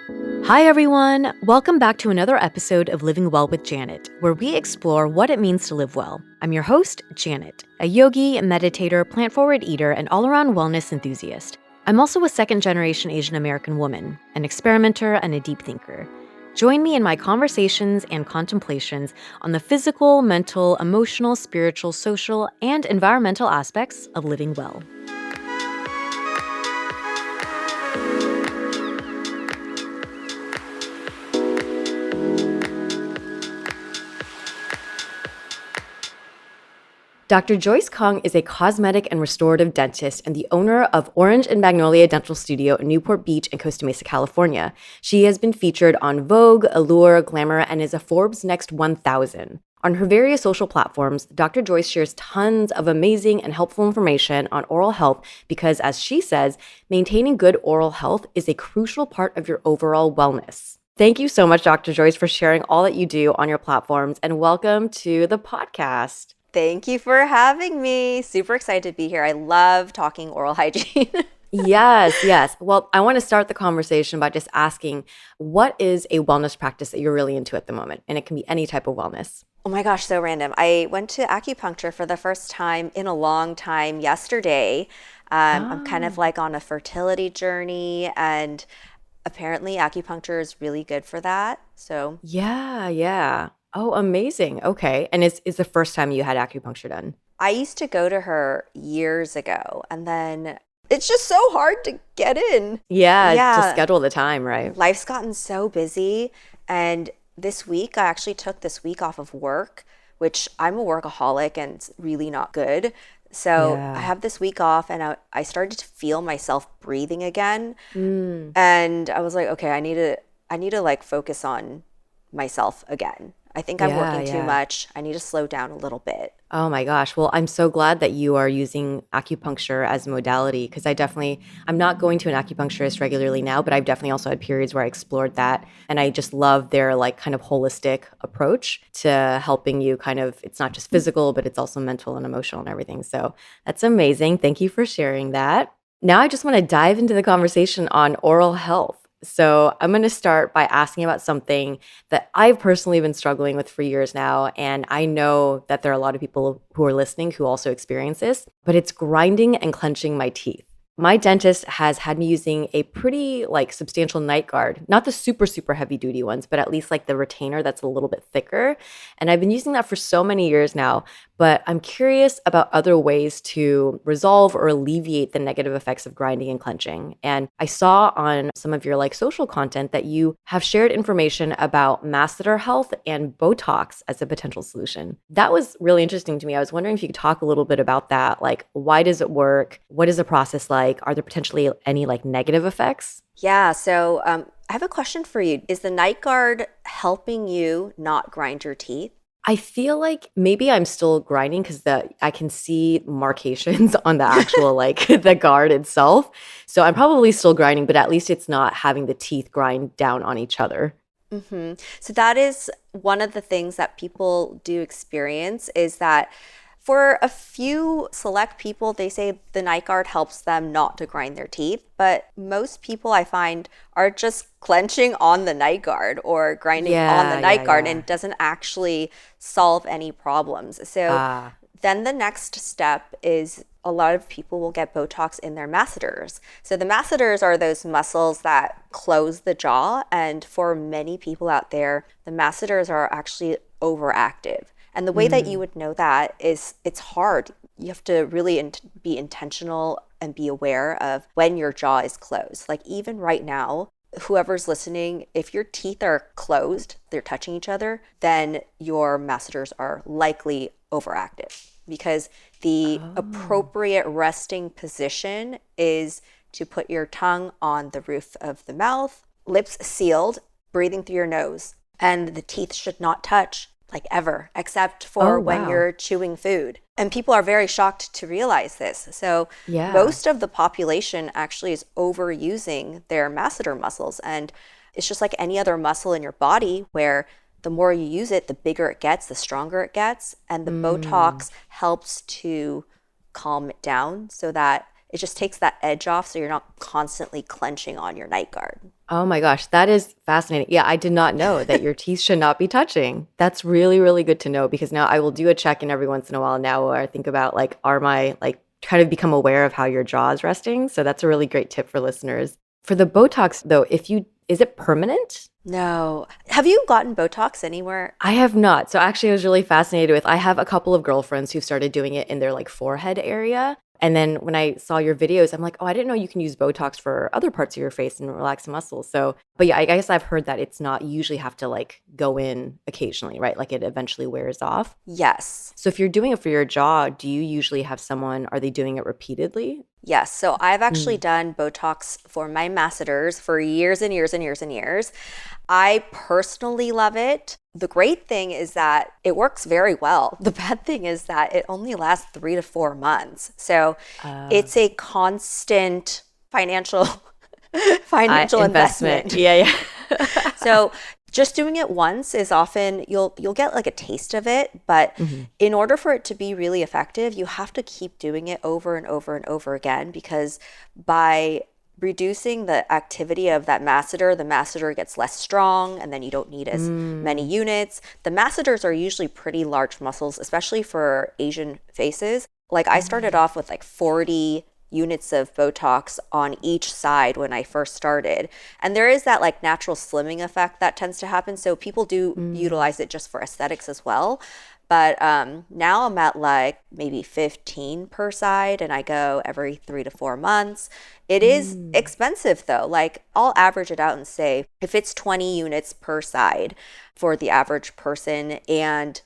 Hi, everyone. Welcome back to another episode of Living Well with Janet, where we explore what it means to live well. I'm your host, Janet, a yogi, a meditator, plant-forward eater, and all-around wellness enthusiast. I'm also a second-generation Asian American woman, an experimenter, and a deep thinker. Join me in my conversations and contemplations on the physical, mental, emotional, spiritual, social, and environmental aspects of living well. Dr. Joyce Kahng is a cosmetic and restorative dentist and the owner of Orange and Magnolia Dental Studio in Newport Beach and Costa Mesa, California. She has been featured on Vogue, Allure, Glamour, and is a Forbes Next 1000. On her various social platforms, Dr. Joyce shares tons of amazing and helpful information on oral health because, as she says, maintaining good oral health is a crucial part of your overall wellness. Thank you so much, Dr. Joyce, for sharing all that you do on your platforms, and welcome to the podcast. Thank you for having me. Super excited to be here. I love talking oral hygiene. Yes. Well, I want to start the conversation by just asking, what is a wellness practice that you're really into at the moment? And it can be any type of wellness. Oh my gosh, so random. I went to acupuncture for the first time in a long time yesterday. I'm kind of like on a fertility journey, and apparently acupuncture is really good for that. So Yeah. Oh, amazing. Okay. And is the first time you had acupuncture done? I used to go to her years ago, and then it's just so hard to get in. Yeah, to Yeah, schedule the time, right? life's gotten so busy. And this week, I actually took this week off of work, which I'm a workaholic and it's really not good. So I Yeah. have this week off, and I started to feel myself breathing again. Mm. And I was like, okay, I need to like focus on myself again. I think I'm working too Yeah. much. I need to slow down a little bit. Oh my gosh. Well, I'm so glad that you are using acupuncture as a modality because I'm not going to an acupuncturist regularly now, but I've definitely also had periods where I explored that. And I just love their like kind of holistic approach to helping you kind of, it's not just physical, but it's also mental and emotional and everything. So that's amazing. Thank you for sharing that. Now I just want to dive into the conversation on oral health. So I'm going to start by asking about something that I've personally been struggling with for years now. And I know that there are a lot of people who are listening who also experience this, but it's grinding and clenching my teeth. My dentist has had me using a pretty like substantial night guard, not the super heavy duty ones, but at least like the retainer that's a little bit thicker. And I've been using that for so many years now, but I'm curious about other ways to resolve or alleviate the negative effects of grinding and clenching. And I saw on some of your like social content that you have shared information about masseter health and Botox as a potential solution. That was really interesting to me. I was wondering if you could talk a little bit about that. Like, why does it work? What is the process like? Are there potentially any like negative effects? Yeah, so I have a question for you. Is the night guard helping you not grind your teeth? I feel like maybe I'm still grinding because the I can see markations on the actual like the guard itself. So I'm probably still grinding, but at least it's not having the teeth grind down on each other. So that is one of the things that people do experience is that for a few select people, they say the night guard helps them not to grind their teeth. But most people I find are just clenching on the night guard or grinding on the night guard and Yeah. it doesn't actually solve any problems. So Ah, then the next step is a lot of people will get Botox in their masseters. So the masseters are those muscles that close the jaw. And for many people out there, the masseters are actually overactive. And the way that you mm, would know that is it's hard. You have to really be intentional and be aware of when your jaw is closed. Like even right now, whoever's listening, if your teeth are closed, they're touching each other, then your masseters are likely overactive because the oh, appropriate resting position is to put your tongue on the roof of the mouth, lips sealed, breathing through your nose, and the teeth should not touch like ever, except oh, for when wow. you're chewing food. And people are very shocked to realize this. So Yeah. most of the population actually is overusing their masseter muscles. And it's just like any other muscle in your body where the more you use it, the bigger it gets, the stronger it gets. And the Mm, Botox helps to calm it down so that It just takes that edge off so you're not constantly clenching on your night guard. Oh my gosh, that is fascinating. Yeah, I did not know that your teeth should not be touching. That's really, really good to know because now I will do a check-in every once in a while now where I think about like, are my like try to become aware of how your jaw is resting. So that's a really great tip for listeners. For the Botox though, is it permanent? No. Have you gotten Botox anywhere? I have not. So actually I was really fascinated with I have a couple of girlfriends who started doing it in their like forehead area. And then when I saw your videos, I'm like, oh, I didn't know you can use Botox for other parts of your face and relax muscles. So, but yeah, I guess I've heard that it's not you usually have to like go in occasionally, right? Like it eventually wears off. Yes. So if you're doing it for your jaw, do you usually have someone, are they doing it repeatedly? Yes. So I've actually done Botox for my masseters for years and years and years and years. I personally love it. The great thing is that it works very well. The bad thing is that it only lasts 3 to 4 months. So it's a constant financial investment. Yeah. So just doing it once is often you'll get like a taste of it, but in order for it to be really effective, you have to keep doing it over and over and over again because by reducing the activity of that masseter, the masseter gets less strong and then you don't need as many units. The masseters are usually pretty large muscles, especially for Asian faces. Like I started off with like 40 units of Botox on each side when I first started. And there is that like natural slimming effect that tends to happen. So people do utilize it just for aesthetics as well. But now I'm at like maybe 15 per side and I go every 3 to 4 months. It is expensive though. Like I'll average it out and say if it's 20 units per side for the average person and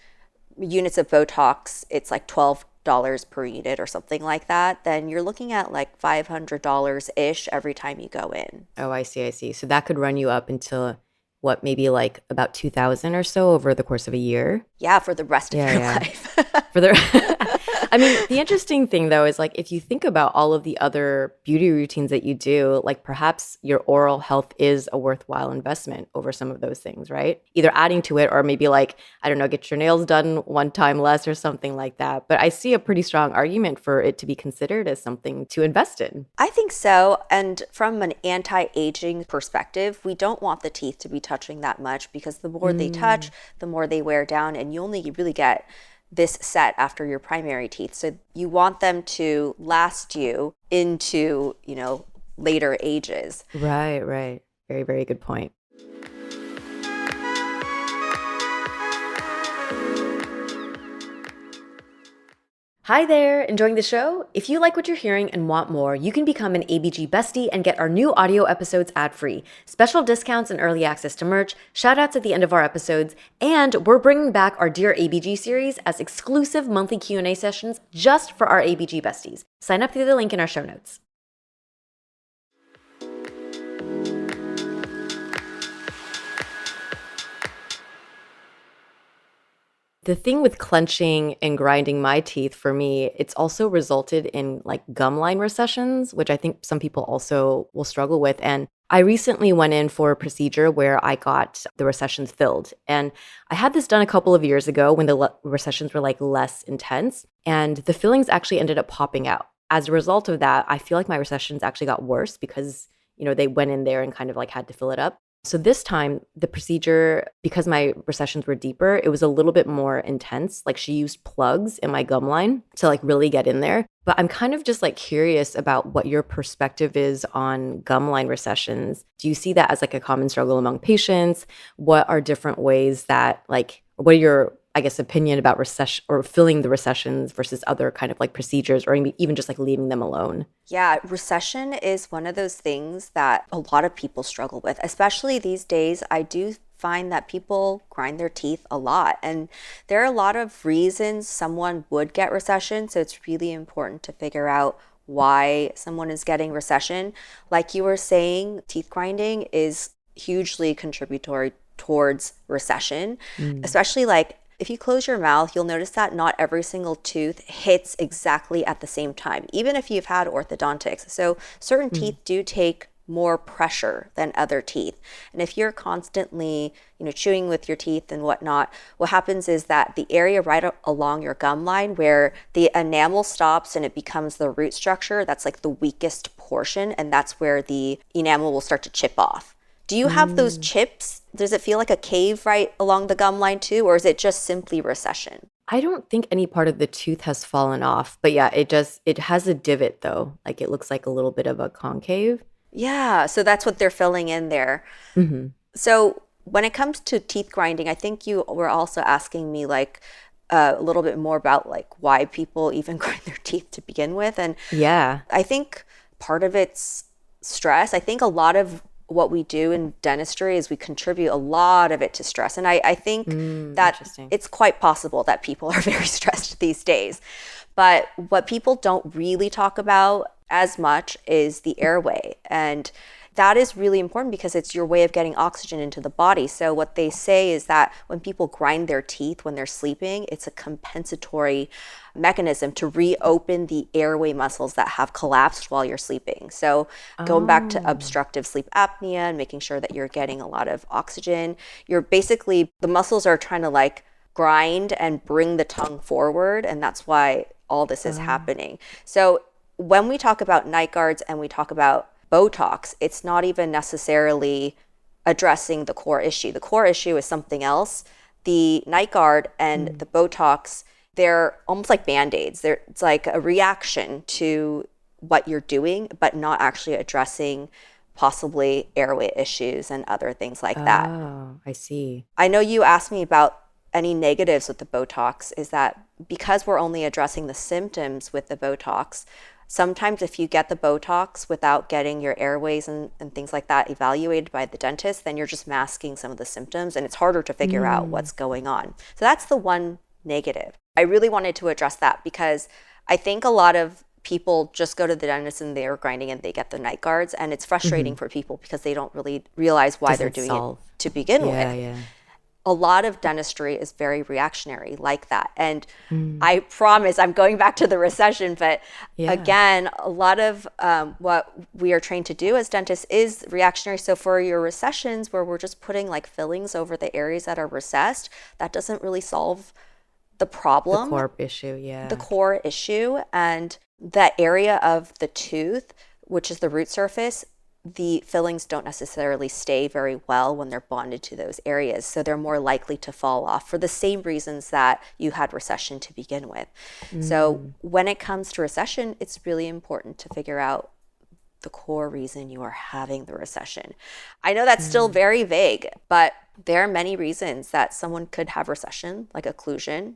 units of Botox, it's like $12 per unit or something like that, then you're looking at like $500-ish every time you go in. Oh, I see. So that could run you up until what, maybe like about 2,000 or so over the course of a year? Yeah, for the rest of your life. For the I mean, the interesting thing though is like if you think about all of the other beauty routines that you do, like perhaps your oral health is a worthwhile investment over some of those things, right? Either adding to it or maybe like, I don't know, get your nails done one time less or something like that. But I see a pretty strong argument for it to be considered as something to invest in. I think so. And from an anti-aging perspective, we don't want the teeth to be touching that much because the more they touch, the more they wear down and you only really get this set after your primary teeth. So you want them to last you into, later ages. Right. Very, very good point. Hi there, enjoying the show? If you like what you're hearing and want more, you can become an ABG bestie and get our new audio episodes ad-free, special discounts and early access to merch, shoutouts at the end of our episodes, and we're bringing back our Dear ABG series as exclusive monthly Q&A sessions just for our ABG besties. Sign up through the link in our show notes. The thing with clenching and grinding my teeth for me, it's also resulted in like gum line recessions, which I think some people also will struggle with. And I recently went in for a procedure where I got the recessions filled. And I had this done a couple of years ago when the recessions were like less intense. And the fillings actually ended up popping out. As a result of that, I feel like my recessions actually got worse because, they went in there and kind of like had to fill it up. So this time, the procedure, because my recessions were deeper, it was a little bit more intense. Like she used plugs in my gum line to like really get in there. But I'm kind of just like curious about what your perspective is on gum line recessions. Do you see that as like a common struggle among patients? What are different ways that what are your, I guess, opinion about recession or filling the recessions versus other kind of like procedures or even just like leaving them alone? Yeah, recession is one of those things that a lot of people struggle with, especially these days. I do find that people grind their teeth a lot, and there are a lot of reasons someone would get recession. So it's really important to figure out why someone is getting recession. Like you were saying, teeth grinding is hugely contributory towards recession, especially like if you close your mouth, you'll notice that not every single tooth hits exactly at the same time, even if you've had orthodontics. So certain teeth do take more pressure than other teeth. And if you're constantly, chewing with your teeth and whatnot, what happens is that the area right along your gum line where the enamel stops and it becomes the root structure, that's like the weakest portion, and that's where the enamel will start to chip off. Do you have those chips? Does it feel like a cave right along the gum line too, or is it just simply recession? I don't think any part of the tooth has fallen off, but yeah, it has a divot though. Like it looks like a little bit of a concave. Yeah, so that's what they're filling in there. Hmm. So when it comes to teeth grinding, I think you were also asking me like a little bit more about like why people even grind their teeth to begin with. And Yeah. I think part of it's stress. I think a lot of what we do in dentistry is we contribute a lot of it to stress. And I think that Interesting. it's quite possible that people are very stressed these days. But what people don't really talk about as much is the airway. And that is really important because it's your way of getting oxygen into the body. So what they say is that when people grind their teeth when they're sleeping, it's a compensatory mechanism to reopen the airway muscles that have collapsed while you're sleeping. So going back to Oh. obstructive sleep apnea and making sure that you're getting a lot of oxygen, you're basically, the muscles are trying to like grind and bring the tongue forward. And that's why all this is happening. So when we talk about night guards and we talk about Botox, it's not even necessarily addressing the core issue. The core issue is something else. The night guard and the Botox, they're almost like Band-Aids. It's like a reaction to what you're doing, but not actually addressing possibly airway issues and other things like that. Oh, I see. I know you asked me about any negatives with the Botox, is that because we're only addressing the symptoms with the Botox, sometimes if you get the Botox without getting your airways and things like that evaluated by the dentist, then you're just masking some of the symptoms and it's harder to figure out what's going on. So that's the one negative. I really wanted to address that because I think a lot of people just go to the dentist and they're grinding and they get the night guards, and it's frustrating for people because they don't really realize why they're Doesn't doing solve. it to begin with. Yeah. A lot of dentistry is very reactionary like that. And I promise I'm going back to the recession, but again, a lot of what we are trained to do as dentists is reactionary. So for your recessions where we're just putting like fillings over the areas that are recessed, that doesn't really solve the The problem, core issue, yeah. the core issue. And that area of the tooth, which is the root surface, the fillings don't necessarily stay very well when they're bonded to those areas. So they're more likely to fall off for the same reasons that you had recession to begin with. So when it comes to recession, it's really important to figure out the core reason you are having the recession. I know that's still very vague, but there are many reasons that someone could have recession, like occlusion,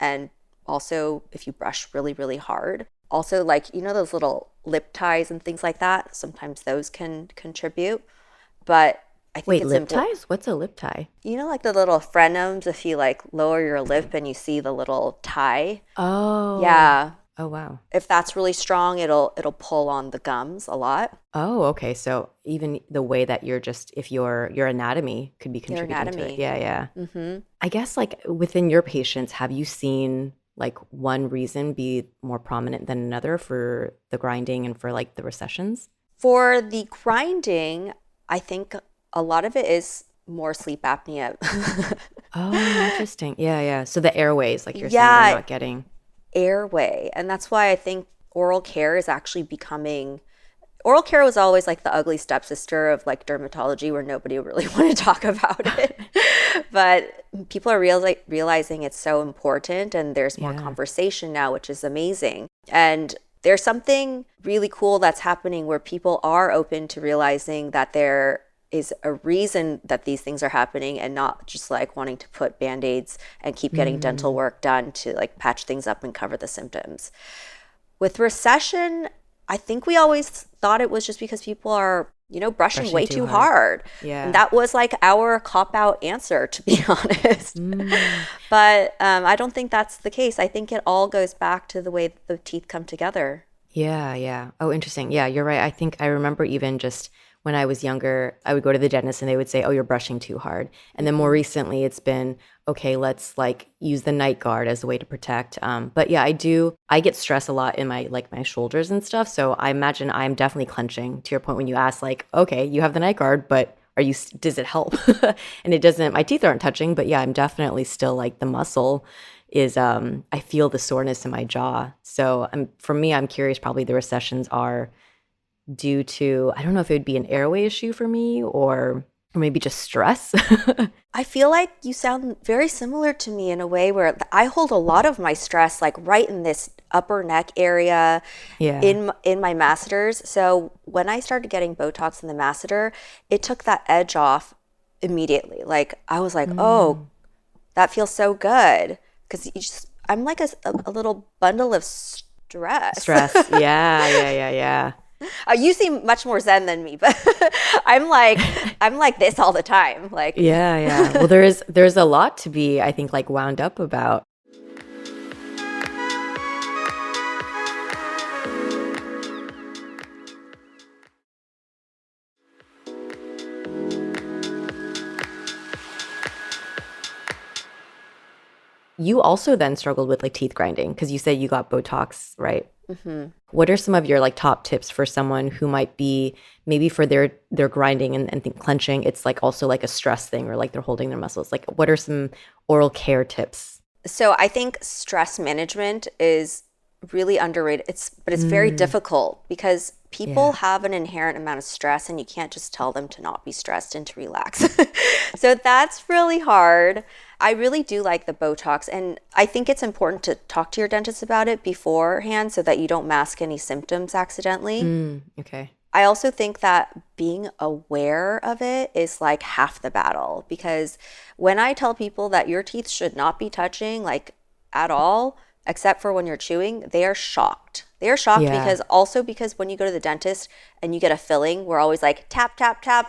and also if you brush really, really hard. Also, like, those little lip ties and things like that, sometimes those can contribute. But I think Wait, it's lip important. ties? What's a lip tie? Like the little frenums, if you like lower your lip and you see the little tie. Oh. Yeah. Oh, wow. If that's really strong, it'll pull on the gums a lot. Oh, okay. So even the way that if your anatomy could be Your contributing to it. anatomy. Yeah. Mm-hmm. I guess like within your patients, have you seen like one reason be more prominent than another for the grinding and for like the recessions? For the grinding, I think a lot of it is more sleep apnea. Oh, interesting. Yeah. So the airways, like you're saying, Yeah, they're not getting. airway. And that's why I think oral care is actually becoming. Oral care was always like the ugly stepsister of like dermatology where nobody really wanted to talk about it. But people are realizing it's so important, and there's more Yeah. conversation now, which is amazing. And there's something really cool that's happening where people are open to realizing that there is a reason that these things are happening, and not just like wanting to put band-aids and keep getting dental work done to like patch things up and cover the symptoms. With recession, I think we always thought it was just because people are, brushing way too hard. Yeah. And that was like our cop-out answer, to be honest. But I don't think that's the case. I think it all goes back to the way the teeth come together. Yeah. Oh, interesting. Yeah, you're right. I think I remember even just when I was younger, I would go to the dentist and they would say, "Oh, you're brushing too hard." And then more recently, it's been, "Okay, let's like use the night guard as a way to protect." But yeah, I get stressed a lot in my shoulders and stuff. So I imagine I'm definitely clenching. To your point, when you ask, like, "Okay, you have the night guard, but does it help?" And it doesn't. My teeth aren't touching, but yeah, I'm definitely still like the muscle is. I feel the soreness in my jaw. So for me, I'm curious. Probably the recessions are due to, I don't know if it would be an airway issue for me or maybe just stress. I feel like you sound very similar to me in a way where I hold a lot of my stress like right in this upper neck area Yeah. in my masseters. So when I started getting Botox in the masseter, it took that edge off immediately. Like I was like, oh, that feels so good because I'm like a little bundle of stress. Stress. Yeah, yeah, yeah, yeah. You seem much more zen than me, but I'm like this all the time. Like Yeah, yeah. Well, there's a lot to be, I think, like wound up about. You also then struggled with like teeth grinding because you said you got Botox, right? What are some of your like top tips for someone who might be maybe for their grinding and think clenching, it's like also like a stress thing or like they're holding their muscles. Like what are some oral care tips? so I think stress management is really underrated. But it's very difficult because people Yeah. have an inherent amount of stress and you can't just tell them to not be stressed and to relax. So that's really hard. I really do like the Botox, and I think it's important to talk to your dentist about it beforehand so that you don't mask any symptoms accidentally. Okay. I also think that being aware of it is like half the battle because when I tell people that your teeth should not be touching like at all, except for when you're chewing, they are shocked. They are shocked Yeah. because when you go to the dentist and you get a filling, we're always like tap, tap, tap,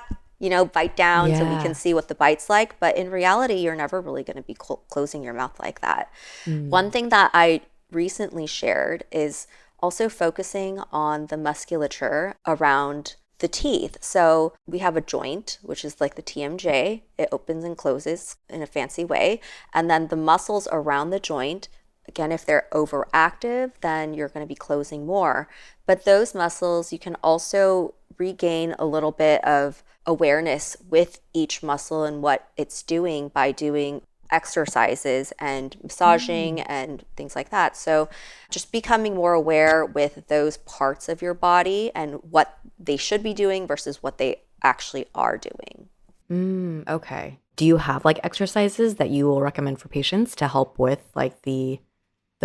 bite down so we Yeah. can see what the bite's like. But in reality, you're never really going to be closing your mouth like that. One thing that I recently shared is also focusing on the musculature around the teeth. So we have a joint, which is like the TMJ. It opens and closes in a fancy way. And then the muscles around the joint, again, if they're overactive, then you're going to be closing more. But those muscles, you can also regain a little bit of awareness with each muscle and what it's doing by doing exercises and massaging and things like that. So just becoming more aware with those parts of your body and what they should be doing versus what they actually are doing. Okay. Do you have like exercises that you will recommend for patients to help with like the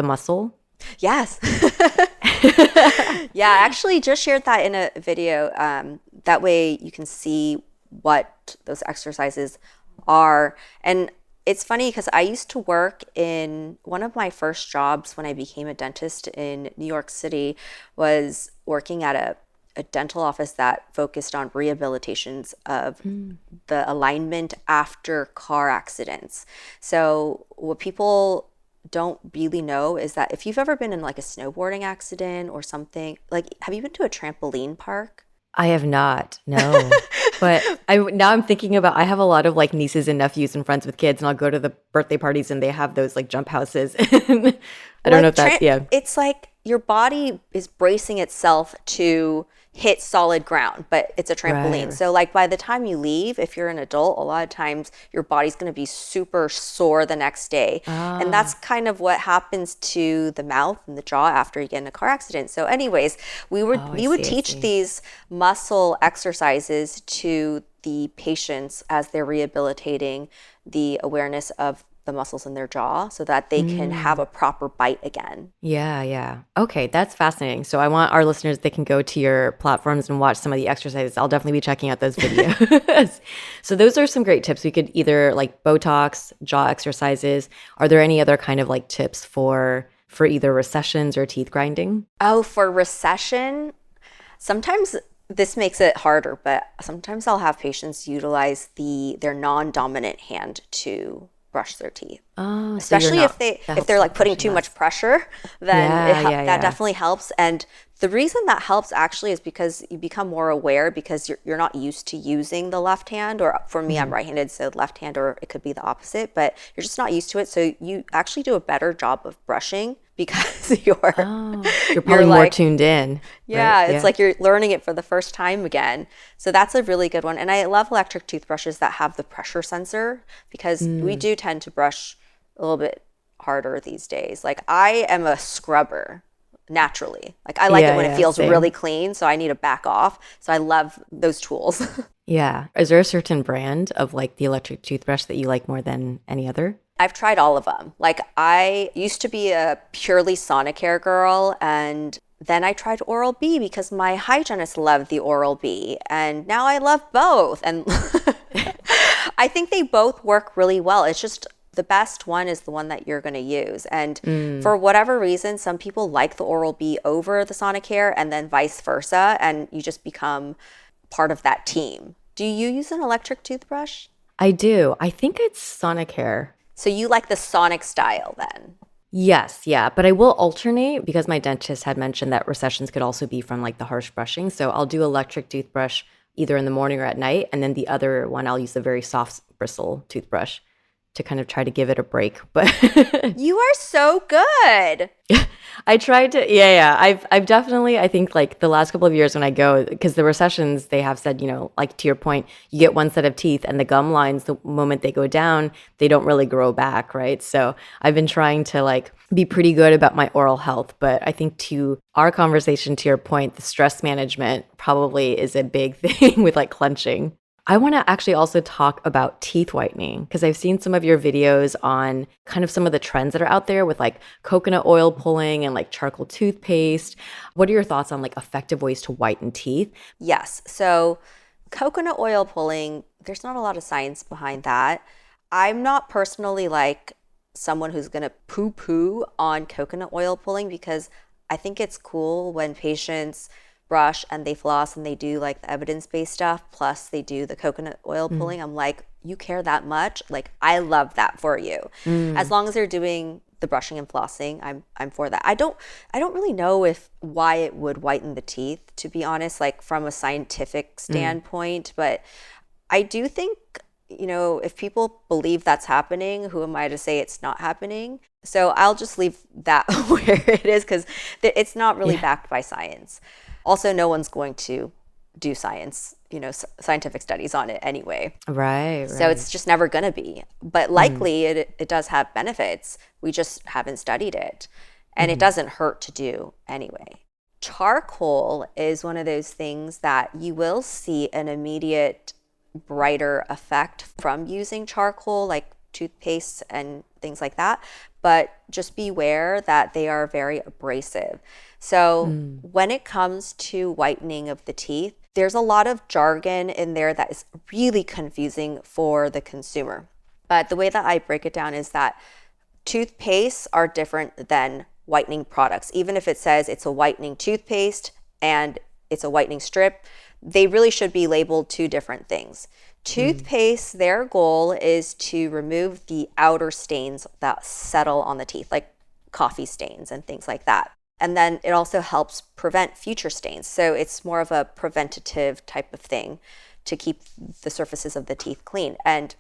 muscle? Yes. Yeah, I actually just shared that in a video. That way you can see what those exercises are. And it's funny because I used to work in one of my first jobs when I became a dentist in New York City was working at a dental office that focused on rehabilitations of the alignment after car accidents. So what people don't really know is that if you've ever been in like a snowboarding accident or something, like have you been to a trampoline park? I have not, no. But I'm thinking about, I have a lot of like nieces and nephews and friends with kids, and I'll go to the birthday parties and they have those like jump houses. I don't know if that's, yeah. It's like your body is bracing itself to hit solid ground, but it's a trampoline. Right. So like by the time you leave, if you're an adult, a lot of times your body's going to be super sore the next day. And that's kind of what happens to the mouth and the jaw after you get in a car accident. So anyways, we would teach these muscle exercises to the patients as they're rehabilitating the awareness of the muscles in their jaw so that they can have a proper bite again. Yeah, yeah. Okay, that's fascinating. So I want our listeners, they can go to your platforms and watch some of the exercises. I'll definitely be checking out those videos. So those are some great tips. We could either like Botox, jaw exercises. Are there any other kind of like tips for either recessions or teeth grinding? Oh, for recession, sometimes this makes it harder, but sometimes I'll have patients utilize their non-dominant hand to brush their teeth. Oh, Especially if they're like putting too much pressure, then Yeah, yeah, that yeah. definitely helps. And The reason that helps actually is because you become more aware because you're not used to using the left hand, or for me, I'm right-handed, so left hand, or it could be the opposite, but you're just not used to it. So you actually do a better job of brushing because You're you're probably more like, tuned in, right? yeah, it's Yeah. like you're learning it for the first time again. So that's a really good one. And I love electric toothbrushes that have the pressure sensor because we Mm. do tend to brush a little bit harder these days. Like I am a scrubber naturally. Like I like it Yeah, when it yeah, feels really same. clean, so I need to back off. So I love those tools. Yeah. Is there a certain brand of like the electric toothbrush that you like more than any other? I've tried all of them. Like I used to be a purely Sonicare girl, and then I tried Oral-B because my hygienist loved the Oral-B, and now I love both. And I think they both work really well. It's just the best one is the one that you're going to use. And Mm. for whatever reason, some people like the Oral-B over the Sonicare and then vice versa, and you just become part of that team. Do you use an electric toothbrush? I do. I think it's Sonicare. So you like the Sonic style then? Yes, yeah, but I will alternate because my dentist had mentioned that recessions could also be from like the harsh brushing. So I'll do electric toothbrush either in the morning or at night, and then the other one I'll use the very soft bristle toothbrush to kind of try to give it a break. But You are so good. I tried to, yeah. I've definitely, I think like the last couple of years when I go, because the recessions, they have said, like to your point, you get one set of teeth and the gum lines, the moment they go down, they don't really grow back, right? So I've been trying to like be pretty good about my oral health. But I think to our conversation, to your point, the stress management probably is a big thing with like clenching. I want to actually also talk about teeth whitening because I've seen some of your videos on kind of some of the trends that are out there with like coconut oil pulling and like charcoal toothpaste. What are your thoughts on like effective ways to whiten teeth? Yes. So coconut oil pulling, there's not a lot of science behind that. I'm not personally like someone who's going to poo poo on coconut oil pulling because I think it's cool when patients brush and they floss and they do like the evidence-based stuff plus they do the coconut oil Mm. pulling. I'm like, you care that much? Like I love that for you. As Mm. long as they're doing the brushing and flossing, I'm for that. I don't really know if why it would whiten the teeth, to be honest, like from a scientific Mm. standpoint, but I do think, if people believe that's happening, who am I to say it's not happening? So I'll just leave that where it is because it's not really Yeah. backed by science. Also, no one's going to do science, scientific studies on it anyway. Right, So right. it's just never going to be. But Mm. likely it does have benefits. We just haven't studied it. And it Mhm. doesn't hurt to do anyway. Charcoal is one of those things that you will see an immediate brighter effect from using charcoal, like toothpaste and things like that. But just beware that they are very abrasive. So Mm. when it comes to whitening of the teeth, there's a lot of jargon in there that is really confusing for the consumer. But the way that I break it down is that toothpastes are different than whitening products. Even if it says it's a whitening toothpaste and it's a whitening strip, they really should be labeled two different things. Mm. Toothpaste, their goal is to remove the outer stains that settle on the teeth, like coffee stains and things like that. And then it also helps prevent future stains. So it's more of a preventative type of thing to keep the surfaces of the teeth clean. And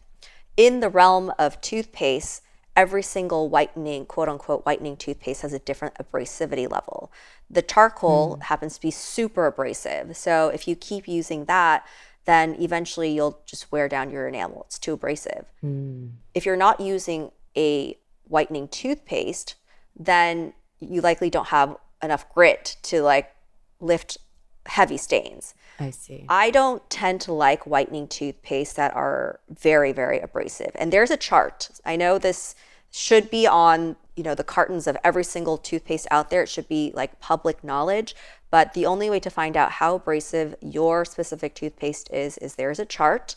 in the realm of toothpaste, every single whitening, quote unquote, whitening toothpaste has a different abrasivity level. The charcoal Mm. happens to be super abrasive. So if you keep using that, then eventually you'll just wear down your enamel. It's too abrasive. Mm. If you're not using a whitening toothpaste, then you likely don't have enough grit to like lift heavy stains. I see. I don't tend to like whitening toothpaste that are very, very abrasive. And there's a chart. I know this should be on, the cartons of every single toothpaste out there. It should be like public knowledge. But the only way to find out how abrasive your specific toothpaste is there's a chart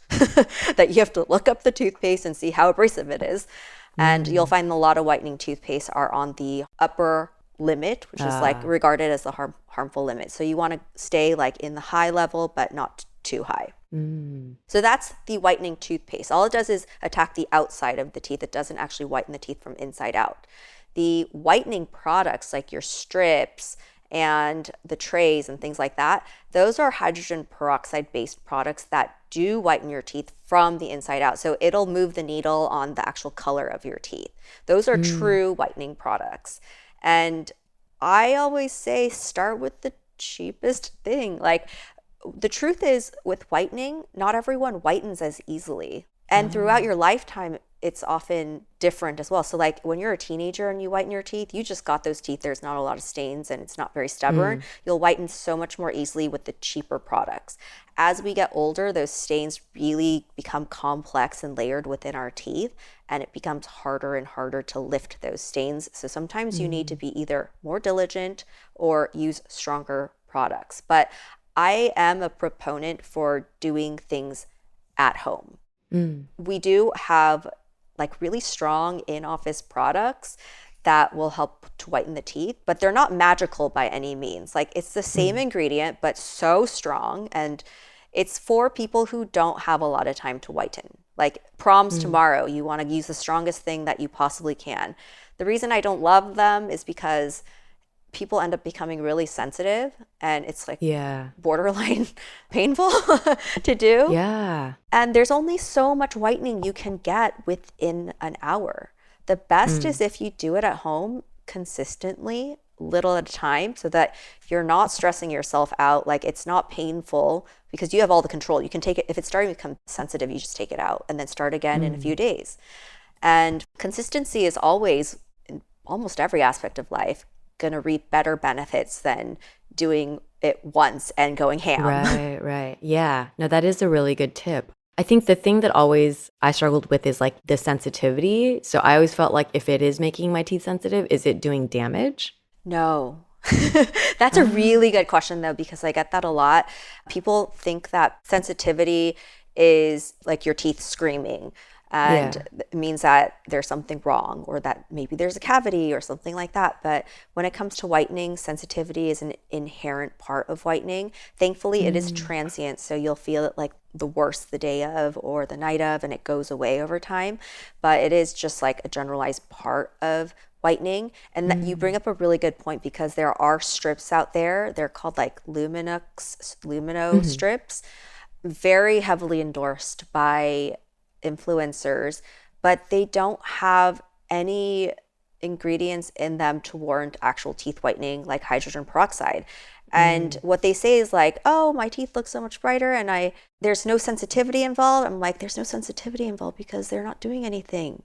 that you have to look up the toothpaste and see how abrasive it is. And you'll Mm. find a lot of whitening toothpaste are on the upper limit, which is like Ah. regarded as the harmful limit. So you want to stay like in the high level, but not too high. Mm. So that's the whitening toothpaste. All it does is attack the outside of the teeth. It doesn't actually whiten the teeth from inside out. The whitening products like your strips and the trays and things like that, those are hydrogen peroxide based products that do whiten your teeth from the inside out. So it'll move the needle on the actual color of your teeth. Those are true whitening products. And I always say start with the cheapest thing. Like, the truth is, with whitening, not everyone whitens as easily. And throughout your lifetime, it's often different as well. So like when you're a teenager and you whiten your teeth, you just got those teeth, there's not a lot of stains and it's not very stubborn. You'll whiten so much more easily with the cheaper products. As we get older, those stains really become complex and layered within our teeth, and it becomes harder and harder to lift those stains. So sometimes you need to be either more diligent or use stronger products. But I am a proponent for doing things at home. We do have like really strong in-office products that will help to whiten the teeth, but they're not magical by any means. Like, it's the same ingredient, but so strong. And it's for people who don't have a lot of time to whiten. Like proms tomorrow, you want to use the strongest thing that you possibly can. The reason I don't love them is because people end up becoming really sensitive, and it's like borderline painful to do. Yeah. And there's only so much whitening you can get within an hour. The best is if you do it at home consistently, little at a time, so that you're not stressing yourself out. Like, it's not painful because you have all the control. You can take it, if it's starting to become sensitive, you just take it out and then start again in a few days. And consistency is always, in almost every aspect of life, going to reap better benefits than doing it once and going ham. Right. Yeah. No, that is a really good tip. I think the thing that always I struggled with is like the sensitivity. So I always felt like if it is making my teeth sensitive, is it doing damage? No. That's a really good question, though, because I get that a lot. People think that sensitivity is like your teeth screaming, and it means that there's something wrong, or that maybe there's a cavity or something like that. But when it comes to whitening, sensitivity is an inherent part of whitening. Thankfully, it is transient, so you'll feel it like the worst the day of or the night of, and it goes away over time. But it is just like a generalized part of whitening. And that you bring up a really good point, because there are strips out there. They're called like Lumino strips, very heavily endorsed by influencers, but they don't have any ingredients in them to warrant actual teeth whitening like hydrogen peroxide. And what they say is like, oh, my teeth look so much brighter and there's no sensitivity involved. I'm like, there's no sensitivity involved because they're not doing anything.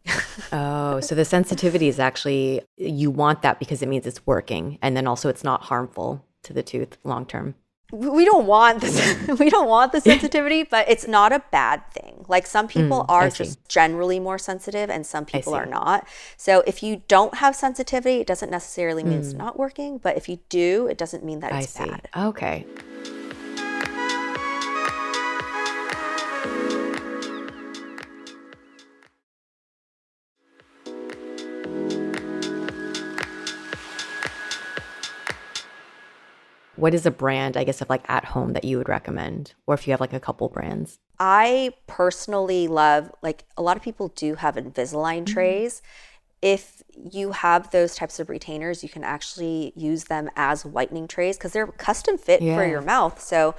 Oh, so the sensitivity is actually, you want that because it means it's working. And then also it's not harmful to the tooth long term. We don't want this. We don't want the sensitivity, but it's not a bad thing. Like, some people are just generally more sensitive and some people are not. So if you don't have sensitivity, it doesn't necessarily mean it's not working, but if you do, it doesn't mean that it's bad. Okay. What is a brand, I guess, of like at home that you would recommend? Or if you have like a couple brands? I personally love, like, a lot of people do have Invisalign trays. If you have those types of retainers, you can actually use them as whitening trays because they're custom fit for your mouth. So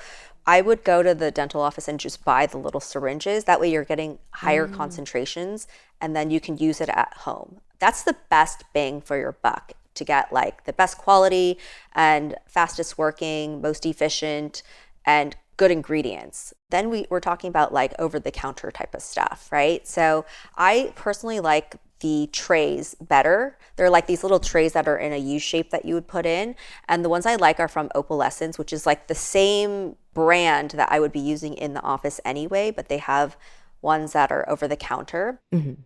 I would go to the dental office and just buy the little syringes. That way you're getting higher concentrations, and then you can use it at home. That's the best bang for your buck, to get like the best quality and fastest working, most efficient, and good ingredients. Then we're talking about like over-the-counter type of stuff, right? So I personally like the trays better. They're like these little trays that are in a U shape that you would put in. And the ones I like are from Opalescence, which is like the same brand that I would be using in the office anyway, but they have ones that are over the counter.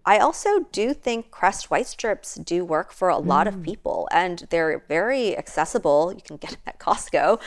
I also do think Crest white strips do work for a lot of people, and they're very accessible. You can get them at Costco.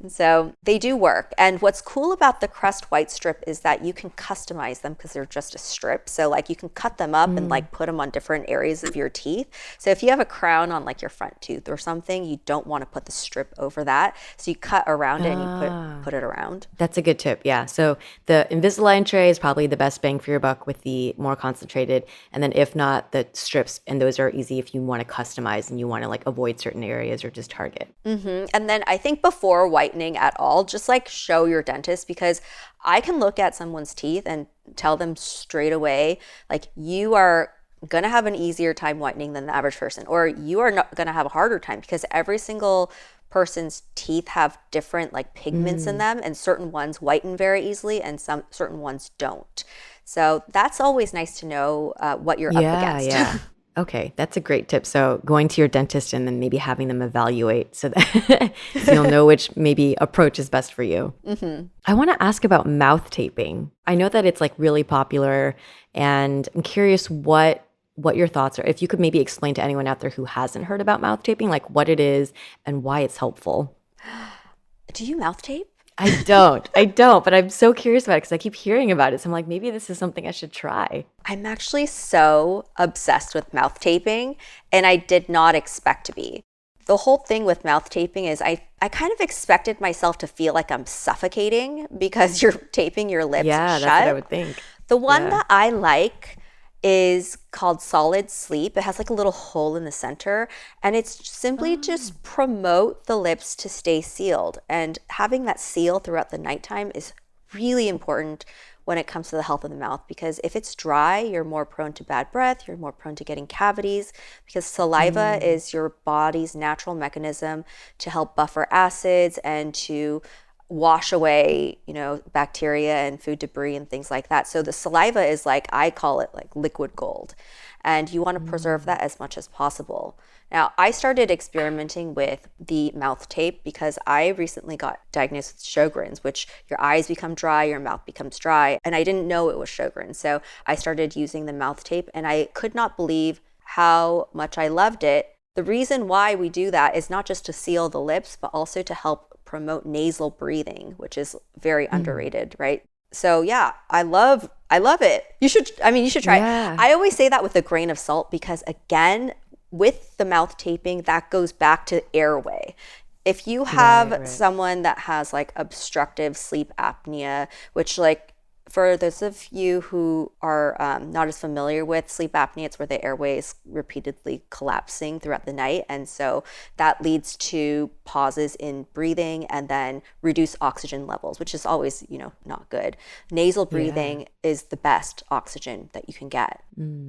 And so they do work. And what's cool about the Crest white strip is that you can customize them because they're just a strip. So like you can cut them up and like put them on different areas of your teeth. So if you have a crown on like your front tooth or something, you don't want to put the strip over that. So you cut around it and you put it around. That's a good tip. Yeah. So the Invisalign tray is probably the best best bang for your buck with the more concentrated. And then if not, the strips, and those are easy if you want to customize and you want to like avoid certain areas or just target. And then I think before whitening at all, just like show your dentist, because I can look at someone's teeth and tell them straight away, like, you are going to have an easier time whitening than the average person, or you are not going to have a harder time, because every single person's teeth have different like pigments in them, and certain ones whiten very easily and some certain ones don't. So that's always nice to know what you're up against. Yeah. Okay, that's a great tip. So going to your dentist and then maybe having them evaluate so that so you'll know which maybe approach is best for you. I want to ask about mouth taping. I know that it's like really popular, and I'm curious what your thoughts are. If you could maybe explain to anyone out there who hasn't heard about mouth taping, like what it is and why it's helpful. Do you mouth tape? I don't, but I'm so curious about it because I keep hearing about it. So I'm like, maybe this is something I should try. I'm actually so obsessed with mouth taping, and I did not expect to be. The whole thing with mouth taping is I kind of expected myself to feel like I'm suffocating because you're taping your lips shut. That's what I would think. The one that I like is called Solid Sleep. It has like a little hole in the center, and it's simply just promote the lips to stay sealed. And having that seal throughout the nighttime is really important when it comes to the health of the mouth, because if it's dry, you're more prone to bad breath, you're more prone to getting cavities, because saliva is your body's natural mechanism to help buffer acids and to wash away, bacteria and food debris and things like that. So the saliva is like, I call it like liquid gold, and you want to preserve that as much as possible. Now, I started experimenting with the mouth tape because I recently got diagnosed with Sjogren's, which your eyes become dry, your mouth becomes dry, and I didn't know it was Sjogren's. So I started using the mouth tape, and I could not believe how much I loved it. The reason why we do that is not just to seal the lips, but also to help promote nasal breathing, which is very underrated, right? So yeah, I love it. You should try it. I always say that with a grain of salt, because again, with the mouth taping, that goes back to airway. If you have someone that has like obstructive sleep apnea, which like for those of you who are not as familiar with sleep apnea, it's where the airway is repeatedly collapsing throughout the night. And so that leads to pauses in breathing and then reduced oxygen levels, which is always, not good. Nasal breathing is the best oxygen that you can get.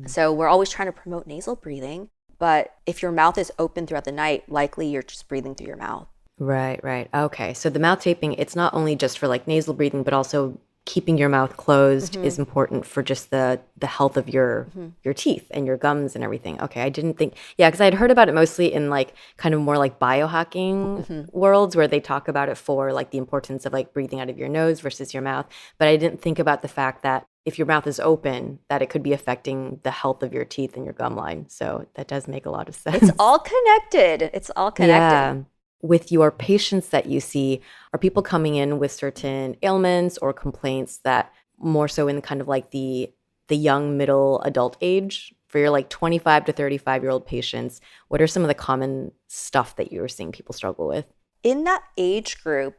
So we're always trying to promote nasal breathing. But if your mouth is open throughout the night, likely you're just breathing through your mouth. Right. Okay. So the mouth taping, it's not only just for like nasal breathing, but also keeping your mouth closed is important for just the health of your teeth and your gums and everything. Okay, I didn't think, because I had heard about it mostly in like kind of more like biohacking worlds where they talk about it for like the importance of like breathing out of your nose versus your mouth. But I didn't think about the fact that if your mouth is open, that it could be affecting the health of your teeth and your gum line. So that does make a lot of sense. It's all connected. Yeah. With your patients that you see, are people coming in with certain ailments or complaints that more so in kind of like the young middle adult age? For your like 25 to 35-year-old patients, what are some of the common stuff that you're seeing people struggle with? In that age group,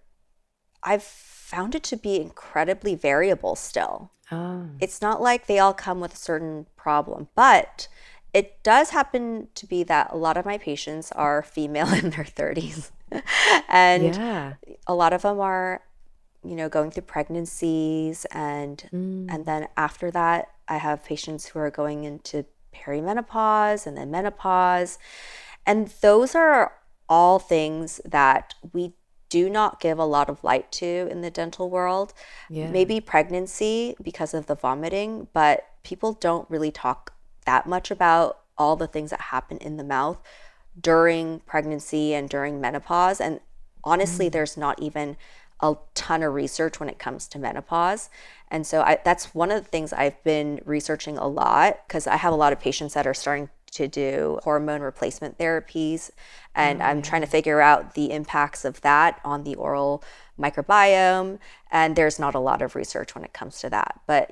I've found it to be incredibly variable still. It's not like they all come with a certain problem, but it does happen to be that a lot of my patients are female in their 30s. And a lot of them are, going through pregnancies. And then after that, I have patients who are going into perimenopause and then menopause. And those are all things that we do not give a lot of light to in the dental world. Maybe pregnancy because of the vomiting, but people don't really talk that much about all the things that happen in the mouth during pregnancy and during menopause. And honestly, there's not even a ton of research when it comes to menopause. And so that's one of the things I've been researching a lot, because I have a lot of patients that are starting to do hormone replacement therapies. And I'm trying to figure out the impacts of that on the oral microbiome. And there's not a lot of research when it comes to that. But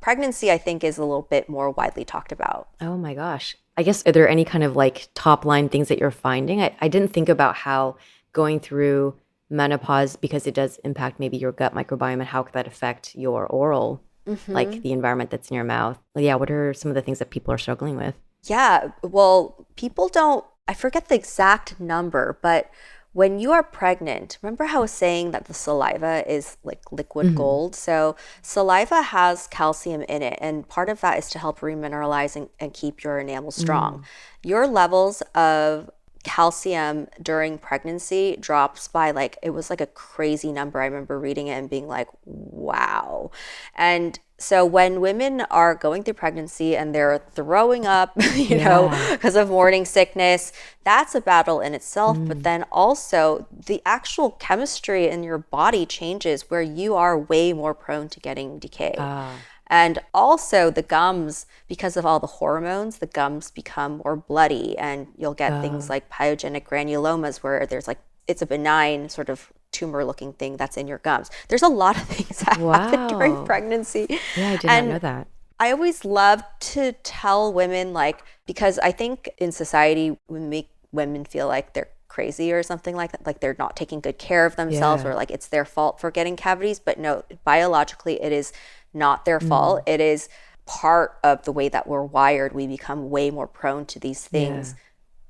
pregnancy, I think, is a little bit more widely talked about. Oh my gosh. I guess, are there any kind of like top line things that you're finding? I didn't think about how going through menopause, because it does impact maybe your gut microbiome, and how could that affect your oral like the environment that's in your mouth. Yeah, what are some of the things that people are struggling with? Yeah, well, people don't, I forget the exact number, but when you are pregnant, remember how I was saying that the saliva is like liquid Hmm. gold? So, saliva has calcium in it, and part of that is to help remineralize and keep your enamel strong. Mm. Your levels of calcium during pregnancy drops by like, it was like a crazy number. I remember reading it and being like, wow. And so when women are going through pregnancy and they're throwing up, Yeah. because of morning sickness, that's a battle in itself. But Mm. then also the actual chemistry in your body changes where you are way more prone to getting decay. Ah. And also the gums, because of all the hormones, the gums become more bloody and you'll get things Oh. like pyogenic granulomas where there's like, it's a benign sort of tumor looking thing that's in your gums. There's a lot of things that happen during Wow. pregnancy. Yeah, I did not And know that. I always love to tell women, like, because I think in society, we make women feel like they're crazy or something like that, like they're not taking good care of themselves or Yeah. like it's their fault for getting cavities. But no, biologically, it is not their fault. Mm. It is part of the way that we're wired. We become way more prone to these Yeah. things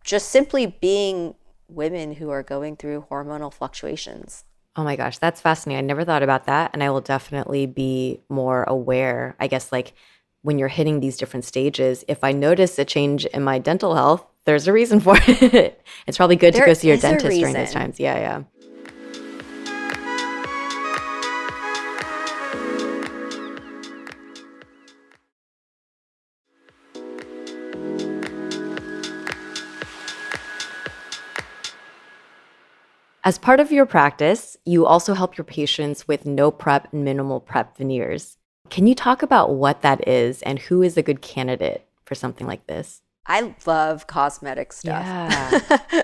just simply being women who are going through hormonal fluctuations. Oh my gosh, that's fascinating. I never thought about that. And I will definitely be more aware, I guess, like when you're hitting these different stages, if I notice a change in my dental health, there's a reason for it. It's probably good to go There see your is a dentist during those reason. times. Yeah, yeah. As part of your practice, you also help your patients with no prep and minimal prep veneers. Can you talk about what that is and who is a good candidate for something like this? I love cosmetic stuff. Yeah.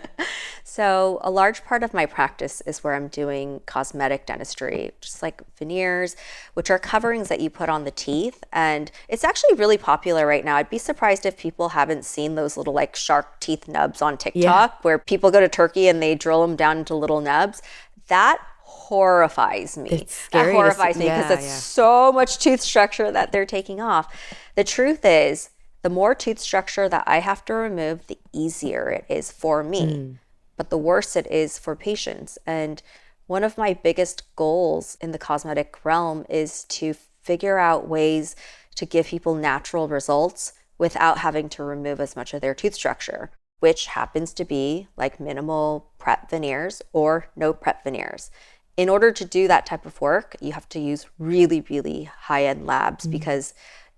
So, a large part of my practice is where I'm doing cosmetic dentistry, just like veneers, which are coverings that you put on the teeth. And it's actually really popular right now. I'd be surprised if people haven't seen those little like shark teeth nubs on Yeah. TikTok where people go to Turkey and they drill them down into little nubs. That horrifies me. It's That scary to see. horrifies me because Yeah, that's yeah. so much tooth structure that they're taking off. The truth is, the more tooth structure that I have to remove, the easier it is for me. Mm. But the worse it is for patients. And one of my biggest goals in the cosmetic realm is to figure out ways to give people natural results without having to remove as much of their tooth structure, which happens to be like minimal prep veneers or no prep veneers. In order to do that type of work, you have to use really, really high end labs Mm. because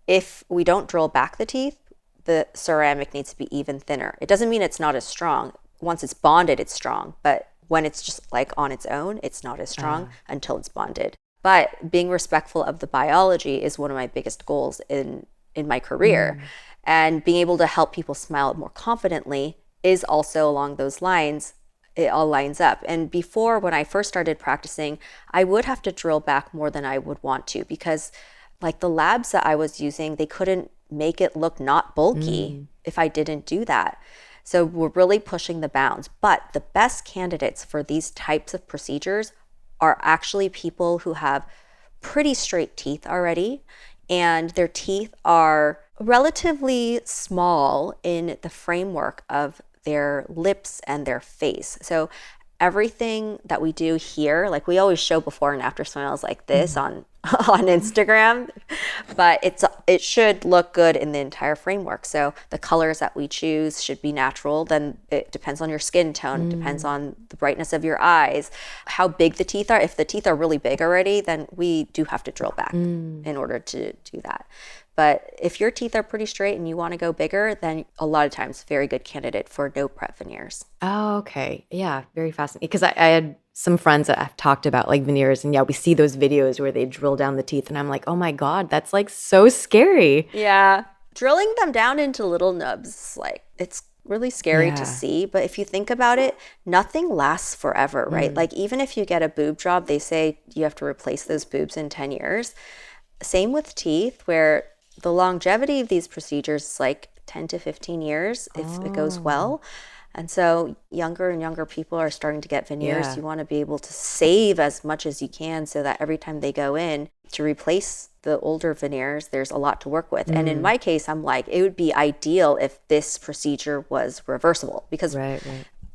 if we don't drill back the teeth, the ceramic needs to be even thinner. It doesn't mean it's not as strong. Once it's bonded, it's strong. But when it's just like on its own, it's not as strong Ah. until it's bonded. But being respectful of the biology is one of my biggest goals in my career. Mm. And being able to help people smile more confidently is also along those lines. It all lines up. And before, when I first started practicing, I would have to drill back more than I would want to because like the labs that I was using, they couldn't make it look not bulky Mm. if I didn't do that. So we're really pushing the bounds. But the best candidates for these types of procedures are actually people who have pretty straight teeth already, and their teeth are relatively small in the framework of their lips and their face. So everything that we do here, like we always show before and after smiles like this Mhm. on on Instagram, but it should look good in the entire framework. So the colors that we choose should be natural. Then it depends on your skin tone, it depends Mm. on the brightness of your eyes, how big the teeth are. If the teeth are really big already, then we do have to drill back Mm. in order to do that. But if your teeth are pretty straight and you want to go bigger, then a lot of times very good candidate for no prep veneers. Oh, okay. Yeah, very fascinating. Because I had some friends that have talked about like veneers, and yeah, we see those videos where they drill down the teeth, and I'm like, oh my God, that's like so scary. Yeah. Drilling them down into little nubs, like it's really scary to Yeah. see. But if you think about it, nothing lasts forever, right? Mm. Like even if you get a boob job, they say you have to replace those boobs in 10 years. Same with teeth, where the longevity of these procedures is like 10 to 15 years if it goes Oh. well. And so younger and younger people are starting to get veneers. Yeah. You want to be able to save as much as you can so that every time they go in to replace the older veneers, there's a lot to work with. And in my case, I'm like, it would be ideal if this procedure was reversible, because Right.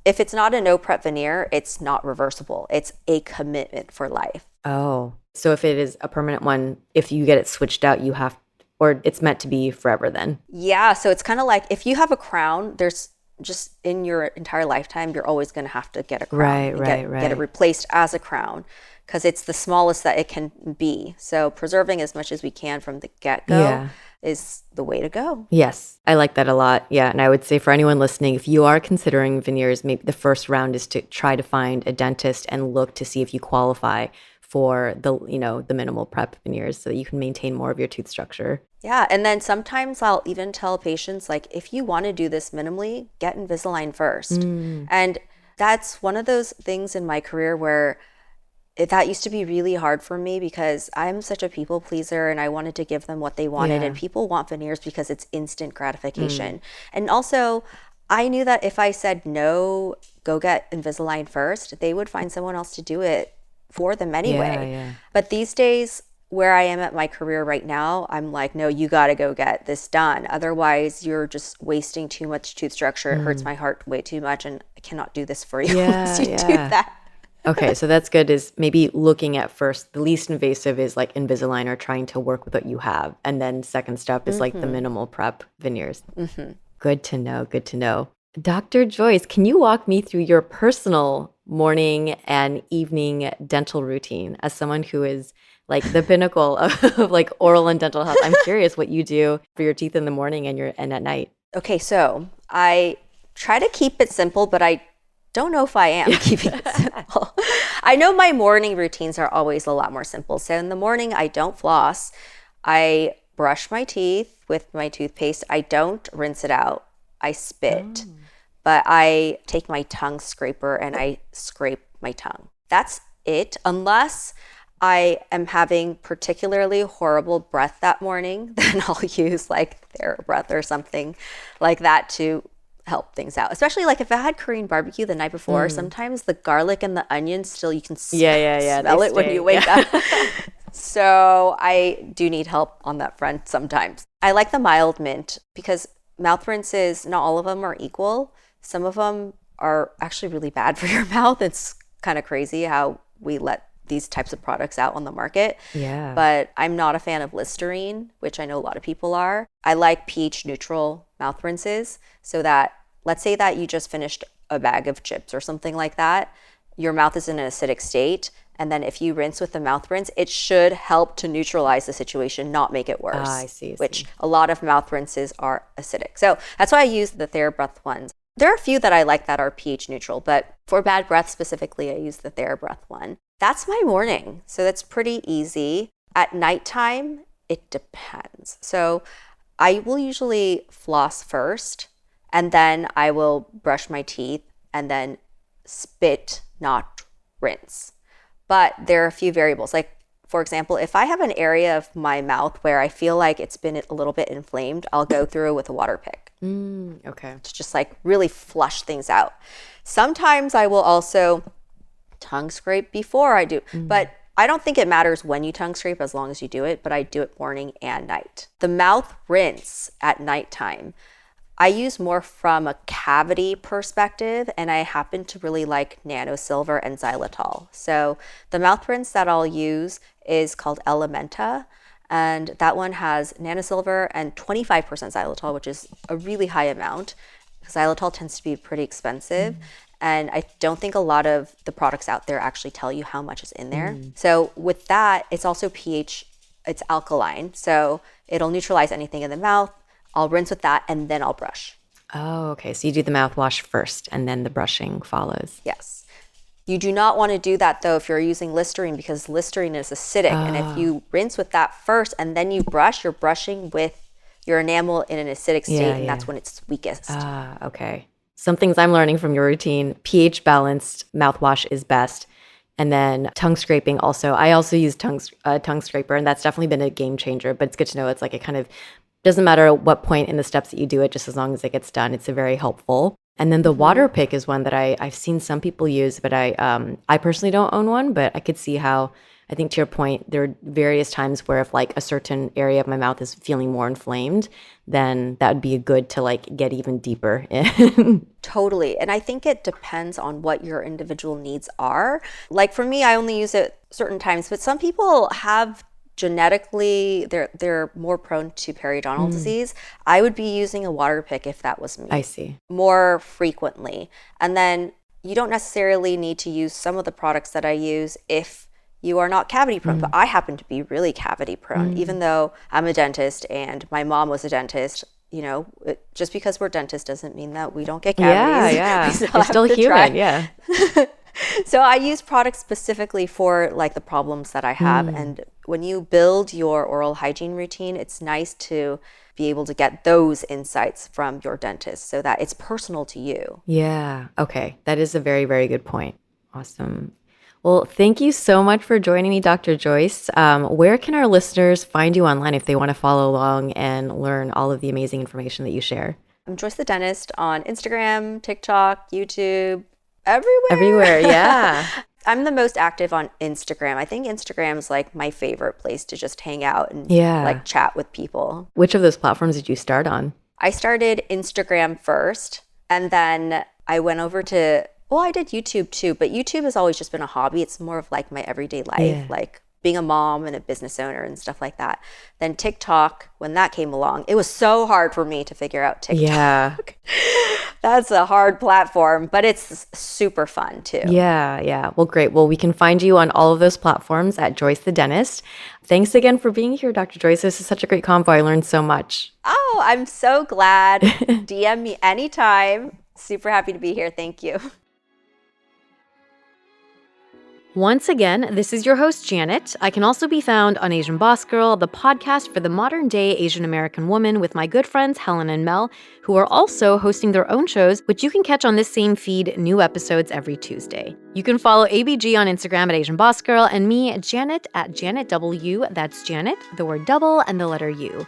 if it's not a no prep veneer, it's not reversible. It's a commitment for life. Oh, so if it is a permanent one, if you get it switched out, you have, or it's meant to be forever then. Yeah. So it's kind of like if you have a crown, there's just in your entire lifetime, you're always going to have to get a crown get it replaced as a crown, because it's the smallest that it can be. So preserving as much as we can from the get-go is the way to go. Yes, I like that a lot. Yeah, and I would say for anyone listening, if you are considering veneers, maybe the first round is to try to find a dentist and look to see if you qualify for the minimal prep veneers so that you can maintain more of your tooth structure. Yeah, and then sometimes I'll even tell patients, like, if you want to do this minimally, get Invisalign first. And that's one of those things in my career where that used to be really hard for me, because I'm such a people pleaser and I wanted to give them what they wanted. And people want veneers because it's instant gratification. And also, I knew that if I said no, go get Invisalign first, they would find someone else to do it for them anyway. But these days, where I am at my career right now, I'm like, no, you got to go get this done. Otherwise, you're just wasting too much tooth structure. It hurts my heart way too much, and I cannot do this for you unless you do that. Okay, so that's good, is maybe looking at first, the least invasive is like Invisalign, or trying to work with what you have. And then second step is like the minimal prep veneers. Good to know, good to know. Dr. Joyce, can you walk me through your personal morning and evening dental routine as someone who is like the pinnacle of like oral and dental health? I'm curious what you do for your teeth in the morning and at night. Okay, so I try to keep it simple, but I don't know if I am keeping it simple. I know my morning routines are always a lot more simple. So in the morning, I don't floss. I brush my teeth with my toothpaste. I don't rinse it out. I spit. But I take my tongue scraper and I scrape my tongue. That's it, unless I am having particularly horrible breath that morning, then I'll use like TheraBreath or something like that to help things out. Especially like if I had Korean barbecue the night before, sometimes the garlic and the onion still, you can smell it when you wake up. So I do need help on that front sometimes. I like the mild mint because mouth rinses, not all of them are equal. Some of them are actually really bad for your mouth. It's kind of crazy how we let these types of products out on the market. Yeah. But I'm not a fan of Listerine, which I know a lot of people are. I like pH neutral mouth rinses, so that, let's say that you just finished a bag of chips or something like that, your mouth is in an acidic state. And then if you rinse with the mouth rinse, it should help to neutralize the situation, not make it worse. I see. Which a lot of mouth rinses are acidic. So that's why I use the TheraBreath ones. There are a few that I like that are pH neutral, but for bad breath specifically, I use the TheraBreath one. That's my morning. So that's pretty easy. At nighttime, it depends. So I will usually floss first, and then I will brush my teeth and then spit, not rinse. But there are a few variables. Like, for example, if I have an area of my mouth where I feel like it's been a little bit inflamed, I'll go through with a water pick. Okay. To just like really flush things out. Sometimes I will also tongue scrape before I do, but I don't think it matters when you tongue scrape as long as you do it, but I do it morning and night. The mouth rinse at nighttime, I use more from a cavity perspective, and I happen to really like nano silver and xylitol. So the mouth rinse that I'll use is called Elementa, and that one has nano silver and 25% xylitol, which is a really high amount. Xylitol tends to be pretty expensive, and I don't think a lot of the products out there actually tell you how much is in there. So with that, it's also pH, it's alkaline, so it'll neutralize anything in the mouth. I'll rinse with that, and then I'll brush. Oh, okay. So you do the mouthwash first, and then the brushing follows. Yes. You do not want to do that, though, if you're using Listerine, because Listerine is acidic. And if you rinse with that first and then you brush, you're brushing with your enamel in an acidic state, and that's when it's weakest. Okay. Some things I'm learning from your routine: pH balanced mouthwash is best. And then tongue scraping also. I also use tongue scraper, and that's definitely been a game changer. But it's good to know it's like it kind of doesn't matter at what point in the steps that you do it, just as long as it gets done. It's very helpful. And then the water pick is one that I've seen some people use, but I personally don't own one, but I could see how, I think to your point, there are various times where if like a certain area of my mouth is feeling more inflamed, then that would be good to like get even deeper in. Totally. And I think it depends on what your individual needs are. Like for me, I only use it certain times, but some people have genetically, they're more prone to periodontal disease. I would be using a water pick if that was me. I see. More frequently. And then you don't necessarily need to use some of the products that I use if you are not cavity prone, but I happen to be really cavity prone, even though I'm a dentist and my mom was a dentist. You know, just because we're dentists doesn't mean that we don't get cavities. Yeah. You're still human, yeah. So I use products specifically for like the problems that I have. And when you build your oral hygiene routine, it's nice to be able to get those insights from your dentist so that it's personal to you. Yeah. Okay. That is a very, very good point. Awesome. Well, thank you so much for joining me, Dr. Joyce. Where can our listeners find you online if they want to follow along and learn all of the amazing information that you share? I'm Joyce the Dentist on Instagram, TikTok, YouTube, everywhere. Everywhere, yeah. I'm the most active on Instagram. I think Instagram's like my favorite place to just hang out and like chat with people. Which of those platforms did you start on? I started Instagram first, and then I went over to, well, I did YouTube too, but YouTube has always just been a hobby. It's more of like my everyday life, like being a mom and a business owner and stuff like that. Then TikTok, when that came along, it was so hard for me to figure out TikTok. Yeah. That's a hard platform, but it's super fun too. Yeah. Well, great. Well, we can find you on all of those platforms at Joyce the Dentist. Thanks again for being here, Dr. Joyce. This is such a great convo. I learned so much. Oh, I'm so glad. DM me anytime. Super happy to be here. Thank you. Once again, this is your host, Janet. I can also be found on Asian Boss Girl, the podcast for the modern-day Asian American woman with my good friends Helen and Mel, who are also hosting their own shows, which you can catch on this same feed, new episodes every Tuesday. You can follow ABG on Instagram at Asian Boss Girl and me, Janet, at Janet W. That's Janet, the word double, and the letter U.